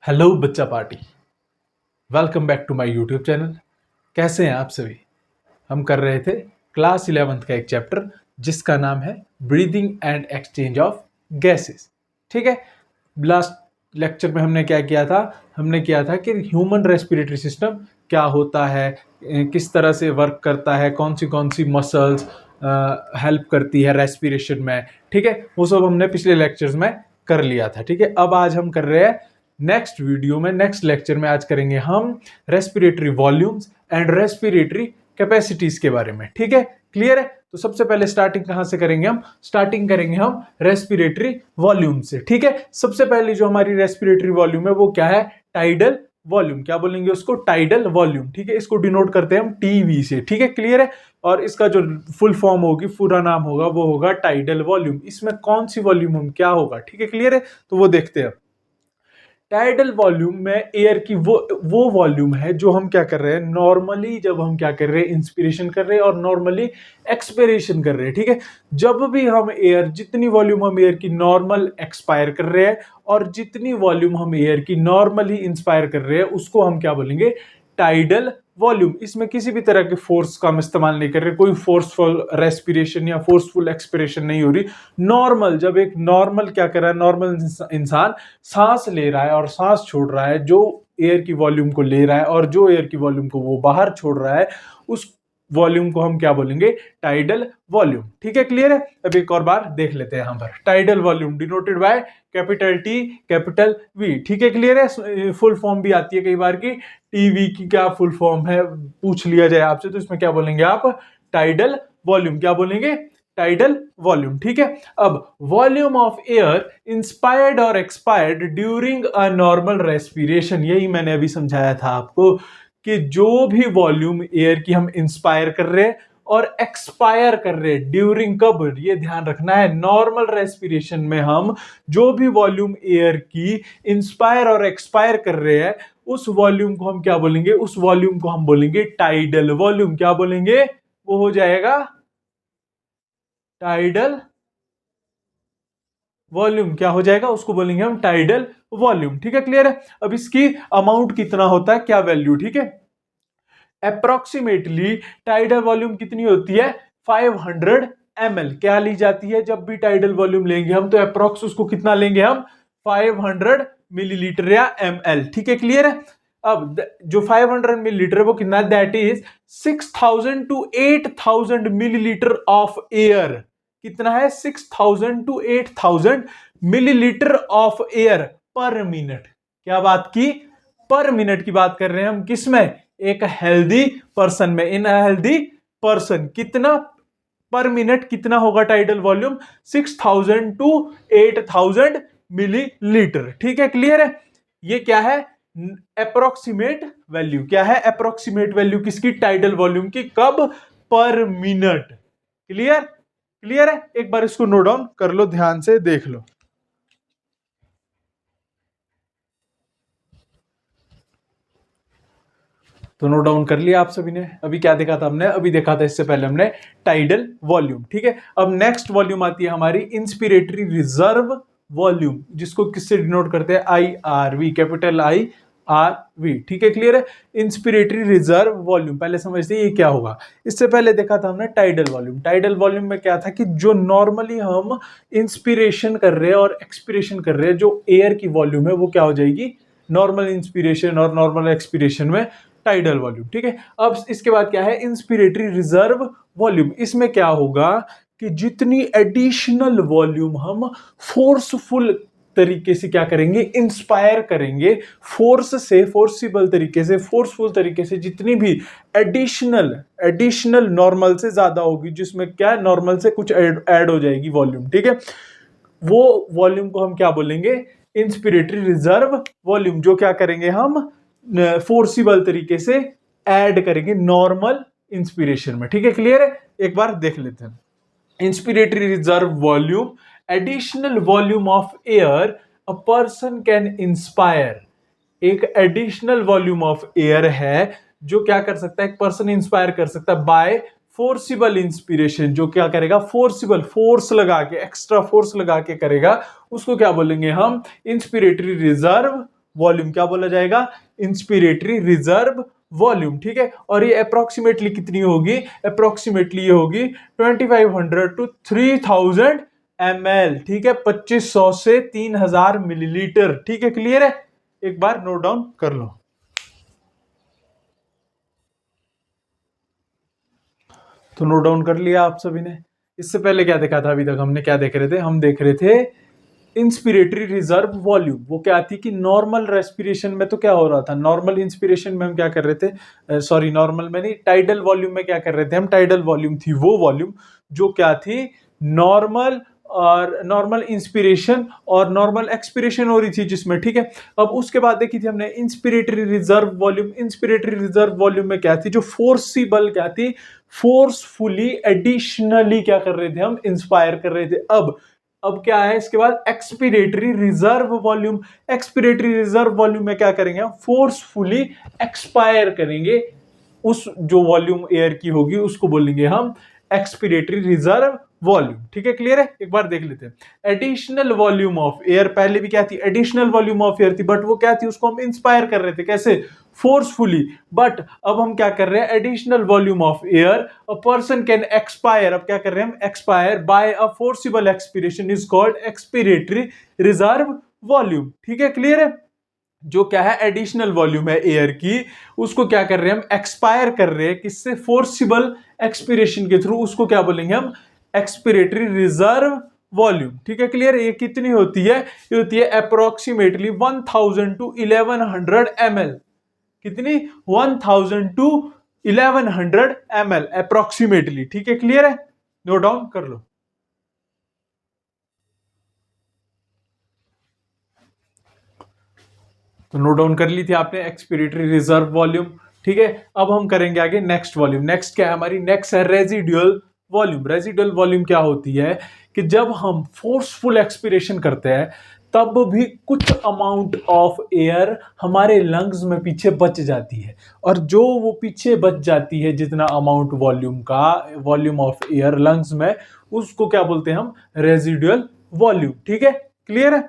Hello बच्चा पार्टी। Welcome back to my YouTube channel. कैसे हैं आप सभी? हम कर रहे थे क्लास 11th का एक चैप्टर जिसका नाम है breathing and exchange of gases. ठीक है, लास्ट लेक्चर में हमने क्या किया था? हमने किया था कि ह्यूमन रेस्पिरेटरी सिस्टम क्या होता है, किस तरह से वर्क करता है, कौन सी मसल्स हेल्प करती है रेस्पिरेशन में। ठीक है, वो सब हमने पिछले लेक्चर्स में कर लिया था। ठीक है, अब आज हम कर रहे हैं नेक्स्ट वीडियो में, नेक्स्ट लेक्चर में आज करेंगे हम respiratory volumes and respiratory capacities के बारे में। ठीक है, क्लियर है? तो सबसे पहले स्टार्टिंग कहां से करेंगे? हम स्टार्टिंग करेंगे हम रेस्पिरेटरी वॉल्यूम से। ठीक है, सबसे पहले जो हमारी रेस्पिरेटरी वॉल्यूम है वो क्या है? Tidal volume. क्या बोलेंगे उसको? Tidal volume. ठीक है, इसको डिनोट करते हैं हम टीवी से। ठीक है, क्लियर है? और इसका जो फुल फॉर्म होगी, पूरा नाम होगा, वो होगा टाइडल वॉल्यूम। इसमें कौन सी वॉल्यूम हम क्या होगा? ठीक है, क्लियर है? तो वो देखते हैं। टाइडल वॉल्यूम में एयर की वो वॉल्यूम है जो हम क्या कर रहे हैं नॉर्मली, जब हम क्या कर रहे हैं इंस्पिरेशन कर रहे हैं और नॉर्मली एक्सपिरेशन कर रहे हैं। ठीक है, जब भी हम एयर, जितनी वॉल्यूम हम एयर की नॉर्मल एक्सपायर कर रहे हैं और जितनी वॉल्यूम हम एयर की नॉर्मली इंस्पायर कर रहे हैं, उसको हम क्या बोलेंगे? Tidal volume. इसमें किसी भी तरह के फोर्स का हम इस्तेमाल नहीं कर रहे, कोई फोर्सफुल रेस्पिरेशन या फोर्सफुल एक्सपिरेशन नहीं हो रही। नॉर्मल, जब एक नॉर्मल क्या कर रहा है, नॉर्मल इंसान सांस ले रहा है और सांस छोड़ रहा है, जो एयर की वॉल्यूम को ले रहा है और जो एयर की वॉल्यूम को वो बाहर छोड़ रहा है, उस वॉल्यूम को हम क्या बोलेंगे? Tidal volume. ठीक है, क्लियर है? अब एक और बार देख लेते हैं। यहां पर tidal volume denoted by capital T capital V. ठीक है, क्लियर है? फुल फॉर्म भी आती है कई बार की, टीवी की क्या फुल फॉर्म है पूछ लिया जाए आपसे, तो इसमें क्या बोलेंगे आप? Tidal volume. क्या बोलेंगे? Tidal volume. ठीक है, अब वॉल्यूम ऑफ एयर इंस्पायर्ड और expired during a normal respiration. यही मैंने अभी समझाया था आपको कि जो भी वॉल्यूम एयर की हम इंस्पायर कर रहे हैं और एक्सपायर कर रहे हैं, ड्यूरिंग कब? ये ध्यान रखना है, नॉर्मल रेस्पिरेशन में हम जो भी वॉल्यूम एयर की इंस्पायर और एक्सपायर कर रहे हैं, उस वॉल्यूम को हम क्या बोलेंगे? उस वॉल्यूम को हम बोलेंगे टाइडल वॉल्यूम। क्या बोलेंगे? वो हो जाएगा टाइडल वॉल्यूम। क्या हो जाएगा? उसको बोलेंगे हम टाइडल वॉल्यूम। ठीक है, क्लियर है? अब इसकी अमाउंट कितना होता है, क्या वैल्यू? ठीक है, अप्रोक्सीमेटली टाइडल वॉल्यूम कितनी होती है? 500 ml। क्या ली जाती है जब भी टाइडल वॉल्यूम लेंगे हम? तो अप्रोक्स उसको कितना लेंगे हम? 500 मिलीलीटर या ml। ठीक है, क्लियर है? अब जो 500 मिलीलीटर है वो कितना है? That is 6000 to 8000 millilitre of air. कितना है? 6000 to 8000 millilitre of air per minute. क्या बात की? पर मिनट की बात कर रहे हैं हम। किसमें? एक हेल्दी पर्सन में। इन हेल्दी पर्सन कितना पर मिनट कितना होगा टाइडल वॉल्यूम? 6000 to 8000 millilitre. ठीक है, क्लियर है? ये क्या है? Approximate value. क्या है? अप्रोक्सीमेट वैल्यू किसकी? टाइडल वॉल्यूम की। कब? पर मिनट। क्लियर? क्लियर है? एक बार इसको नोट डाउन कर लो, ध्यान से देख लो। तो नोट डाउन कर लिया आप सभी ने? अभी क्या देखा था हमने? अभी देखा था इससे पहले हमने टाइडल वॉल्यूम। ठीक है, अब नेक्स्ट वॉल्यूम आती है हमारी इंस्पिरेटरी रिजर्व वॉल्यूम, जिसको किससे डिनोट करते हैं? IRV, capital IRV। ठीक है, क्लियर है? इंस्पिरेटरी रिजर्व वॉल्यूम पहले समझते हैं ये क्या होगा। इससे पहले देखा था हमने टाइडल वॉल्यूम। टाइडल वॉल्यूम में क्या था कि जो नॉर्मली हम इंस्पिरेशन कर रहे हैं और एक्सपिरेशन कर रहे हैं, जो एयर की वॉल्यूम है वो क्या हो जाएगी? नॉर्मल इंस्पिरेशन और नॉर्मल एक्सपिरेशन में टाइडल वॉल्यूम। ठीक है, अब इसके बाद क्या है? Inspiratory reserve volume. इसमें क्या होगा कि जितनी एडिशनल वॉल्यूम हम फोर्सफुल तरीके से क्या करेंगे? इंस्पायर करेंगे, फोर्स से, फोर्सिबल तरीके से, फोर्सफुल तरीके से, जितनी भी एडिशनल नॉर्मल से ज्यादा होगी, जिसमें क्या नॉर्मल से कुछ ऐड हो जाएगी वॉल्यूम। ठीक है, वो वॉल्यूम को हम क्या बोलेंगे? Inspiratory reserve volume. जो क्या करेंगे हम? फोर्सिबल तरीके से ऐड करेंगे नॉर्मल इंस्पिरेशन में। ठीक है, क्लियर है? एक बार देख लेते हैं। Inspiratory reserve volume, additional volume of air a person can inspire. एक एडिशनल वॉल्यूम ऑफ एयर है जो क्या कर सकता है? एक पर्सन इंस्पायर कर सकता है बाय फोर्सिबल इंस्पिरेशन। जो क्या करेगा? फोर्सिबल, फोर्स लगा के, एक्स्ट्रा फोर्स लगा के करेगा, उसको क्या बोलेंगे हम? इंस्पिरेटरी रिजर्व वॉल्यूम क्या बोला जाएगा? इंस्पिरेटरी रिजर्व वॉल्यूम, ठीक है। और ये अप्रोक्सीमेटली कितनी होगी? अप्रोक्सीमेटली ये होगी 2500 टू 3000 ml, ठीक है, 2500 से 3000 मिलीलीटर, ठीक है। क्लियर है? एक बार नोट डाउन कर लो। तो नोट डाउन कर लिया आप सभी ने। इससे पहले क्या देखा था? अभी तक हमने क्या देख रहे थे? हम देख रहे थे इंस्पिरेटरी रिजर्व वॉल्यूम। वो क्या थी कि नॉर्मल रेस्पिरेशन में तो क्या हो रहा था? नॉर्मल इंस्पिरेशन में हम क्या कर रहे थे? सॉरी, नॉर्मल में नहीं, टाइडल वॉल्यूम में क्या कर रहे थे हम? टाइडल वॉल्यूम थी वो वॉल्यूम जो क्या थी? नॉर्मल और नॉर्मल इंस्पिरेशन और नॉर्मल एक्सपिरेशन हो रही थी जिसमें, ठीक है। अब उसके बाद देखी थी हमने inspiratory reserve volume. Inspiratory reserve volume में क्या थी? जो फोर्सिबल क्या थी? फोर्सफुली एडिशनली क्या कर रहे थे हम? इंस्पायर कर रहे थे। अब क्या है इसके बाद? Expiratory reserve volume. Expiratory reserve volume में क्या करेंगे हम? फोर्सफुली एक्सपायर करेंगे उस जो वॉल्यूम एयर की होगी उसको बोलेंगे हम एक्सपिरेटरी रिजर्व वॉल्यूम, ठीक है। क्लियर है? एक बार देख लेते हैं। एडिशनल वॉल्यूम ऑफ एयर, पहले भी क्या थी? एडिशनल वॉल्यूम ऑफ एयर थी, बट वो क्या थी? उसको हम इंस्पायर कर रहे थे। कैसे? फोर्सफुली। बट अब हम क्या कर रहे हैं? Additional volume of air a person can expire. अब क्या कर रहे हैं हम? Expire by a forcible expiration is called expiratory reserve volume, ठीक है। क्लियर है? जो क्या है? एडिशनल वॉल्यूम है एयर की, उसको क्या कर रहे हैं हम? एक्सपायर कर रहे हैं। किससे? फोर्सिबल एक्सपिरेशन के थ्रू। उसको क्या बोलेंगे हम? एक्सपिरेटरी रिजर्व वॉल्यूम, ठीक है। क्लियर? ये कितनी होती है? ये होती है अप्रोक्सीमेटली 1000 टू 1100 ml। कितनी? 1000 टू 1100 ml अप्रोक्सीमेटली, ठीक है। क्लियर है? नोट डाउन कर लो। तो नोट डाउन कर ली थी आपने एक्सपिरेटरी रिजर्व वॉल्यूम, ठीक है। अब हम करेंगे आगे नेक्स्ट वॉल्यूम। नेक्स्ट क्या है हमारी? नेक्स्ट है रेजिडुअल वॉल्यूम। रेजिडुअल वॉल्यूम क्या होती है कि जब हम फोर्सफुल एक्सपिरेशन करते हैं तब भी कुछ अमाउंट ऑफ एयर हमारे लंग्स में पीछे बच जाती है, और जो वो पीछे बच जाती है जितना अमाउंट वॉल्यूम का, वॉल्यूम ऑफ एयर लंग्स में, उसको क्या बोलते हैं हम? रेजिडुअल वॉल्यूम, ठीक है। क्लियर है?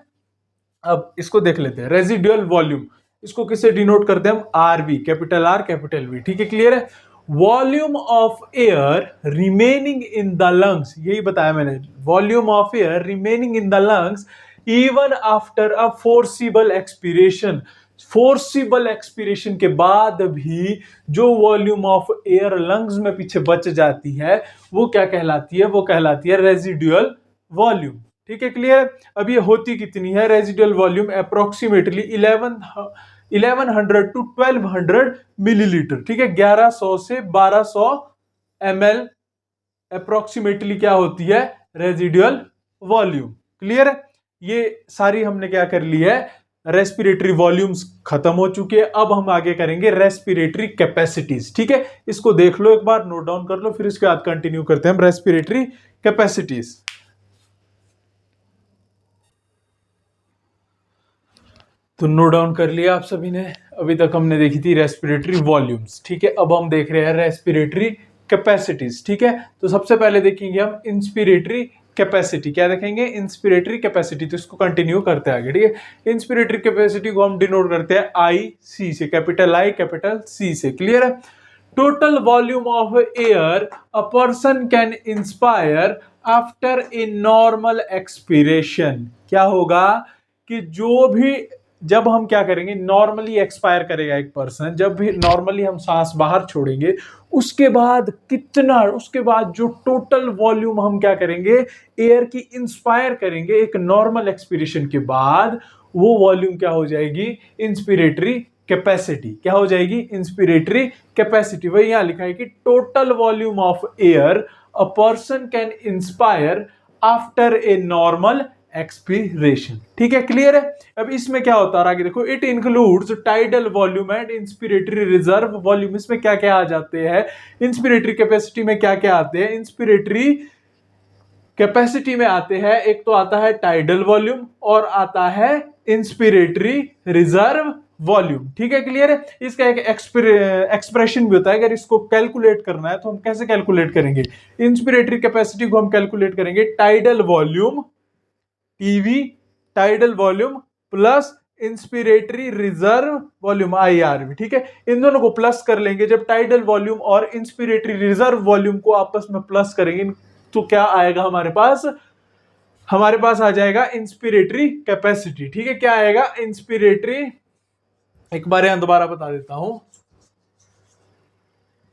अब इसको देख लेते हैं। रेजिडुअल वॉल्यूम, इसको किससे डिनोट करते हैं हम? RV, capital R capital V, ठीक है। क्लियर है? Volume of air remaining in the lungs, यही बताया मैंने। Volume of air remaining in the lungs even after a forcible expiration. Forcible expiration के बाद भी जो वॉल्यूम ऑफ एयर लंग्स में पीछे बच जाती है वो क्या कहलाती है? वो कहलाती है रेजिडुअल वॉल्यूम, ठीक है। क्लियर? अब ये होती कितनी है residual volume? Approximately 1100 to 1200 millilitre, ठीक है। 1100 से 1200 ml अप्रोक्सीमेटली क्या होती है? Residual volume. क्लियर है? ये सारी हमने क्या कर ली है? रेस्पिरेटरी वॉल्यूम्स खत्म हो चुके हैं। अब हम आगे करेंगे रेस्पिरेटरी कैपेसिटीज, ठीक है। इसको देख लो एक बार, नोट डाउन कर लो, फिर इसके बाद कंटिन्यू करते हैं हम रेस्पिरेटरी कैपेसिटीज। तो नोट डाउन कर लिया आप सभी ने। अभी तक हमने देखी थी रेस्पिरेटरी वॉल्यूम्स, ठीक है। अब हम देख रहे हैं रेस्पिरेटरी कैपेसिटीज, ठीक है। तो सबसे पहले देखेंगे हम इंस्पिरेटरी कैपेसिटी। क्या देखेंगे? Inspiratory capacity. तो इसको कंटिन्यू करते हैं आगे, ठीक है। इंस्पिरेटरी कैपेसिटी को हम डिनोट करते हैं आई सी से, कैपिटल आई कैपिटल सी से। क्लियर है? Total volume of air a person can inspire after a normal expiration. क्या होगा कि जो भी, जब हम क्या करेंगे? नॉर्मली एक्सपायर करेगा एक पर्सन, जब भी नॉर्मली हम सांस बाहर छोड़ेंगे उसके बाद कितना, उसके बाद जो टोटल वॉल्यूम हम क्या करेंगे? एयर की इंस्पायर करेंगे एक नॉर्मल एक्सपिरेशन के बाद, वो वॉल्यूम क्या हो जाएगी? Inspiratory capacity. क्या हो जाएगी? Inspiratory capacity. वही यहां लिखा है कि total volume of air a person can inspire after a normal expiration, ठीक है। क्लियर है? अब इसमें क्या होता है आगे देखो। It includes tidal volume and inspiratory reserve volume. इसमें क्या क्या आ जाते हैं? इंस्पिरेटरी कैपेसिटी में क्या क्या आते हैं? इंस्पिरेटरी कैपेसिटी में आते हैं, एक तो आता है टाइडल वॉल्यूम और आता है इंस्पिरेटरी रिजर्व वॉल्यूम, ठीक है। क्लियर है? इसका एक एक्सप्रेशन भी होता है। अगर इसको कैलकुलेट करना है तो हम कैसे कैलकुलेट करेंगे? इंस्पिरेटरी कैपेसिटी को हम कैलकुलेट करेंगे tidal volume, TV, tidal volume plus inspiratory reserve volume IRV, ठीक है। इन दोनों को प्लस कर लेंगे। जब टाइडल वॉल्यूम और इंस्पिरेटरी रिजर्व वॉल्यूम को आपस में प्लस करेंगे तो क्या आएगा हमारे पास? हमारे पास आ जाएगा इंस्पिरेटरी कैपेसिटी, ठीक है। क्या आएगा? इंस्पिरेटरी, एक बार यहां दोबारा बता देता हूं,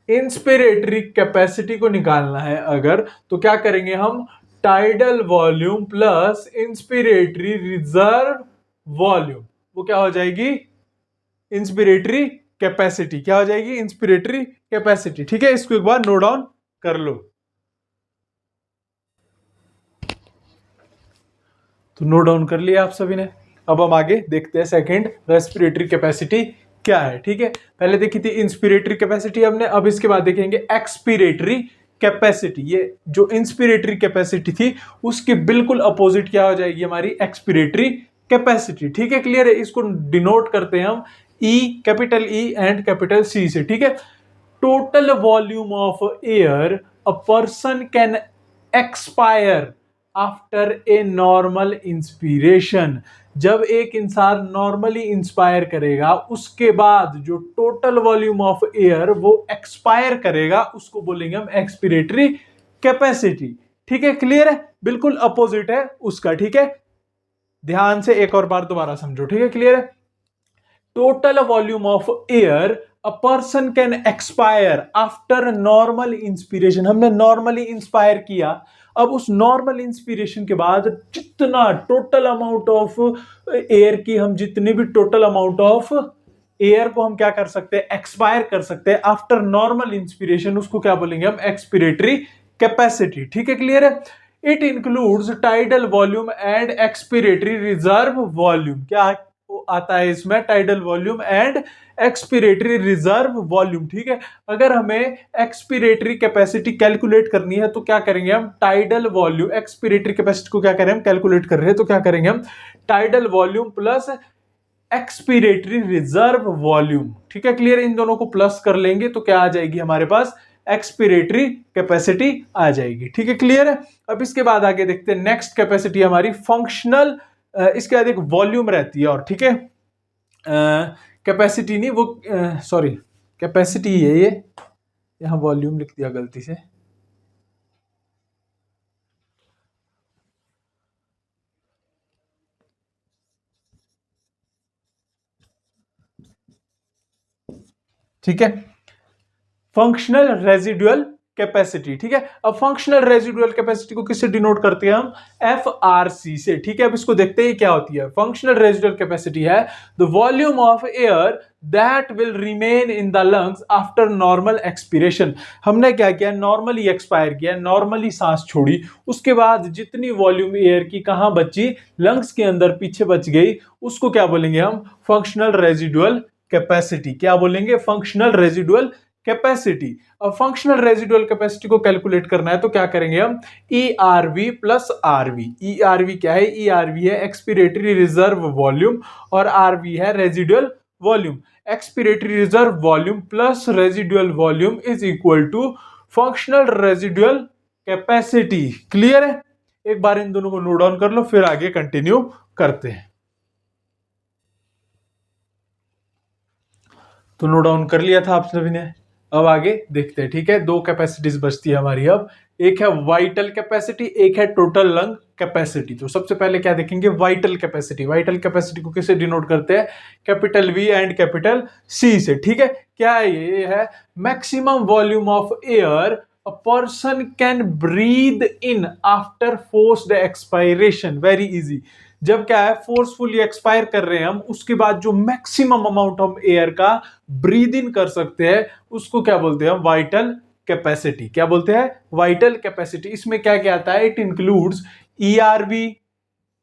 इंस्पिरेटरी कैपेसिटी को निकालना है अगर, तो क्या करेंगे हम? Tidal volume plus inspiratory reserve volume, वो क्या हो जाएगी? Inspiratory capacity. क्या हो जाएगी? इंस्पिरेटरी कैपेसिटी, ठीक है। इसको एक बार नोट डाउन कर लो। तो नोट डाउन कर लिया आप सभी ने। अब हम आगे देखते हैं सेकंड रेस्पिरेटरी कैपेसिटी क्या है, ठीक है। पहले देखी थी इंस्पिरेटरी कैपेसिटी हमने, अब इसके बाद देखेंगे एक्सपिरेटरी कैपेसिटी। ये जो इंस्पिरेटरी कैपेसिटी थी उसकी बिल्कुल अपोजिट क्या हो जाएगी? हमारी एक्सपिरेटरी कैपेसिटी, ठीक है। क्लियर है? इसको डिनोट करते हैं हम E, capital E and capital C से, ठीक है। Total volume of air a person can expire after a normal inspiration. जब एक इंसान नॉर्मली इंस्पायर करेगा उसके बाद जो टोटल वॉल्यूम ऑफ एयर वो एक्सपायर करेगा उसको बोलेंगे हम एक्सपिरेटरी कैपेसिटी, ठीक है। क्लियर है? बिल्कुल अपोजिट है उसका, ठीक है। ध्यान से एक और बार दोबारा समझो, ठीक है। क्लियर है? Total volume of air a person can expire after normal inspiration. हमने नॉर्मली इंस्पायर किया, अब उस नॉर्मल इंस्पिरेशन के बाद जितना टोटल अमाउंट ऑफ एयर की, हम जितनी भी टोटल अमाउंट ऑफ एयर को हम क्या कर सकते हैं? एक्सपायर कर सकते हैं आफ्टर नॉर्मल इंस्पिरेशन, उसको क्या बोलेंगे हम? एक्सपिरेटरी कैपेसिटी, ठीक है। क्लियर है? It includes tidal volume and expiratory reserve volume. क्या आता है इसमें? Tidal volume and expiratory reserve volume, ठीक है। अगर हमें एक्सपिरेटरी कैपेसिटी कैलकुलेट करनी है तो क्या करेंगे हम? टाइडल वॉल्यूम, एक्सपिरेटरी कैपेसिटी को क्या करें हम? कैलकुलेट कर रहे हैं तो क्या करेंगे हम? Tidal volume plus expiratory reserve volume, ठीक है। क्लियर? इन दोनों को प्लस कर लेंगे तो क्या आ जाएगी हमारे पास? एक्सपिरेटरी कैपेसिटी आ जाएगी, ठीक है। क्लियर है? अब इसके बाद आगे देखते हैं नेक्स्ट कैपेसिटी हमारी फंक्शनल। इसके बाद एक वॉल्यूम रहती है और, ठीक है। कैपेसिटी नहीं, वो सॉरी कैपेसिटी है ये, यहां वॉल्यूम लिख दिया गलती से। ठीक है, फंक्शनल रेजिडुअल कैपेसिटी, ठीक है। अब फंक्शनल रेजिडुअल कैपेसिटी को किससे डिनोट करते हैं हम? FRC से, ठीक है। अब इसको देखते हैं क्या होती है। फंक्शनल रेजिडुअल कैपेसिटी है the volume of air that will remain in the lungs after normal expiration. हमने क्या किया? नॉर्मली एक्सपायर किया, नॉर्मली सांस छोड़ी, उसके बाद जितनी वॉल्यूम एयर की कहां बची? लंग्स के अंदर पीछे बच गई, उसको क्या बोलेंगे हम? Functional residual capacity. क्या बोलेंगे? Functional residual capacity. अब फंक्शनल रेजिडुअल कैपेसिटी को कैलकुलेट करना है तो क्या करेंगे हम? ERV plus RV। ERV क्या है? ERV है एक्सपिरेटरी रिजर्व वॉल्यूम और RV है residual volume. Expiratory reserve volume plus residual volume is equal to functional residual capacity. Clear है? एक बार इन दोनों को नोट डाउन कर लो, फिर आगे कंटिन्यू करते हैं। तो नोट डाउन कर लिया था आप सभी ने, अब आगे देखते हैं, ठीक है। दो कैपेसिटीज बचती है हमारी अब, एक है वाइटल कैपेसिटी, एक है टोटल लंग कैपेसिटी। तो सबसे पहले क्या देखेंगे? Vital capacity. वाइटल कैपेसिटी को किससे डिनोट करते हैं? Capital V and capital C से, ठीक है। क्या है ये? है maximum volume of air a person can breathe in after forced expiration. Very easy. जब क्या है? फोर्सफुली एक्सपायर कर रहे हैं हम, उसके बाद जो मैक्सिमम अमाउंट ऑफ एयर का ब्रीद इन कर सकते हैं उसको क्या बोलते हैं हम? Vital capacity. क्या बोलते हैं? Vital capacity. इसमें क्या क्या आता है? It includes ERV,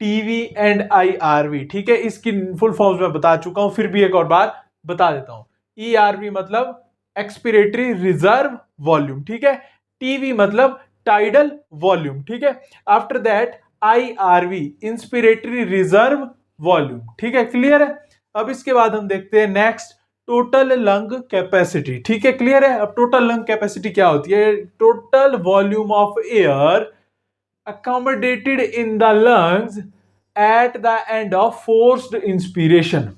TV and IRV, ठीक है। इसकी फुल फॉर्म्स में बता चुका हूं, फिर भी एक और बार बता देता हूं। ERV मतलब एक्सपिरेटरी रिजर्व वॉल्यूम, ठीक है। TV मतलब टाइडल वॉल्यूम, ठीक है। After that IRV inspiratory reserve volume, ठीक है। क्लियर है? अब इसके बाद हम देखते हैं नेक्स्ट टोटल लंग कैपेसिटी, ठीक है। क्लियर है? अब टोटल लंग कैपेसिटी क्या होती है? Total volume of air accommodated in the lungs at the end of forced inspiration,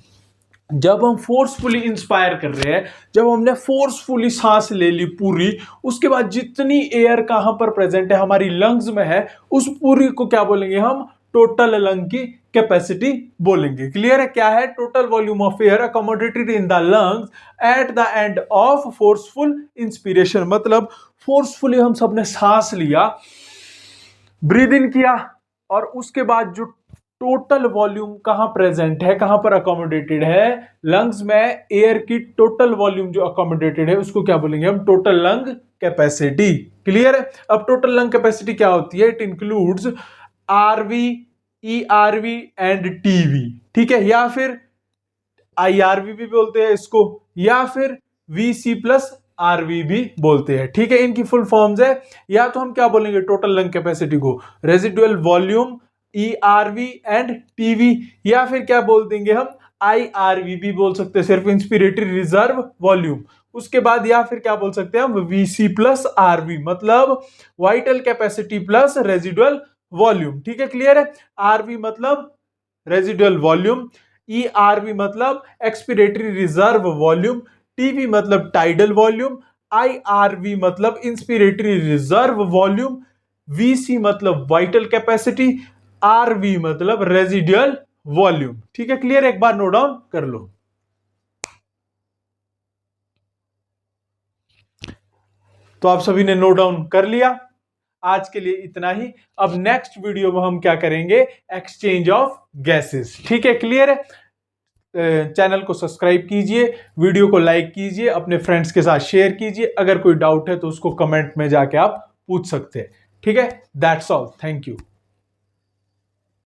जब हम फोर्सफुली इंस्पायर कर रहे हैं, जब हमने फोर्सफुली सांस ले ली पूरी, उसके बाद जितनी एयर कहां पर प्रेजेंट है, हमारी लंग्स में है, उस पूरी को क्या बोलेंगे हम? टोटल लंग की कैपेसिटी बोलेंगे। क्लियर है? क्या है? Total volume of air accommodated in the lungs at the end of forceful inspiration. मतलब फोर्सफुली हम सबने सांस लिया, ब्रीद इन किया, और उसके बाद जो टोटल वॉल्यूम कहां प्रेजेंट है, कहां पर अकोमोडेटेड है? लंग्स में एयर की टोटल वॉल्यूम जो अकोमोडेटेड है, उसको क्या बोलेंगे हम? Total lung capacity. क्लियर है? अब टोटल लंग कैपेसिटी क्या होती है? It includes RV, ERV and TV. ठीक है? या फिर आईआरवी भी बोलते हैं इसको, या फिर वीसी प्लस आरवी भी बोलते हैं। ठीक है? इनकी फुल फॉर्म्स है, या तो हम क्या बोलेंगे टोटल लंग कैपेसिटी को? Residual volume, ERV and TV, या फिर क्या बोल देंगे हम? आईआरवी भी बोल सकते हैं, सिर्फ इंस्पिरेटरी रिजर्व वॉल्यूम। उसके बाद या फिर क्या बोल सकते हैं हम? वीसी प्लस आरवी, मतलब vital capacity plus residual volume. ठीक है? क्लियर है? आरवी मतलब रेजिडुअल वॉल्यूम, ईआरवी मतलब एक्सपिरेटरी रिजर्व वॉल्यूम, टीवी मतलब टाइडल वॉल्यूम, आईआरवी मतलब इंस्पिरेटरी रिजर्व वॉल्यूम, वीसी मतलब वाइटल कैपेसिटी, आरवी मतलब रेजिडुअल वॉल्यूम। ठीक है? क्लियर? एक बार नोट डाउन कर लो। तो आप सभी ने नोट डाउन कर लिया। आज के लिए इतना ही। अब नेक्स्ट वीडियो में हम क्या करेंगे? Exchange of gases. ठीक है? क्लियर है? चैनल को सब्सक्राइब कीजिए, वीडियो को लाइक कीजिए, अपने फ्रेंड्स के साथ शेयर कीजिए। अगर कोई डाउट है तो उसको कमेंट में जाके आप पूछ सकते हैं। ठीक है? That's all. Thank you.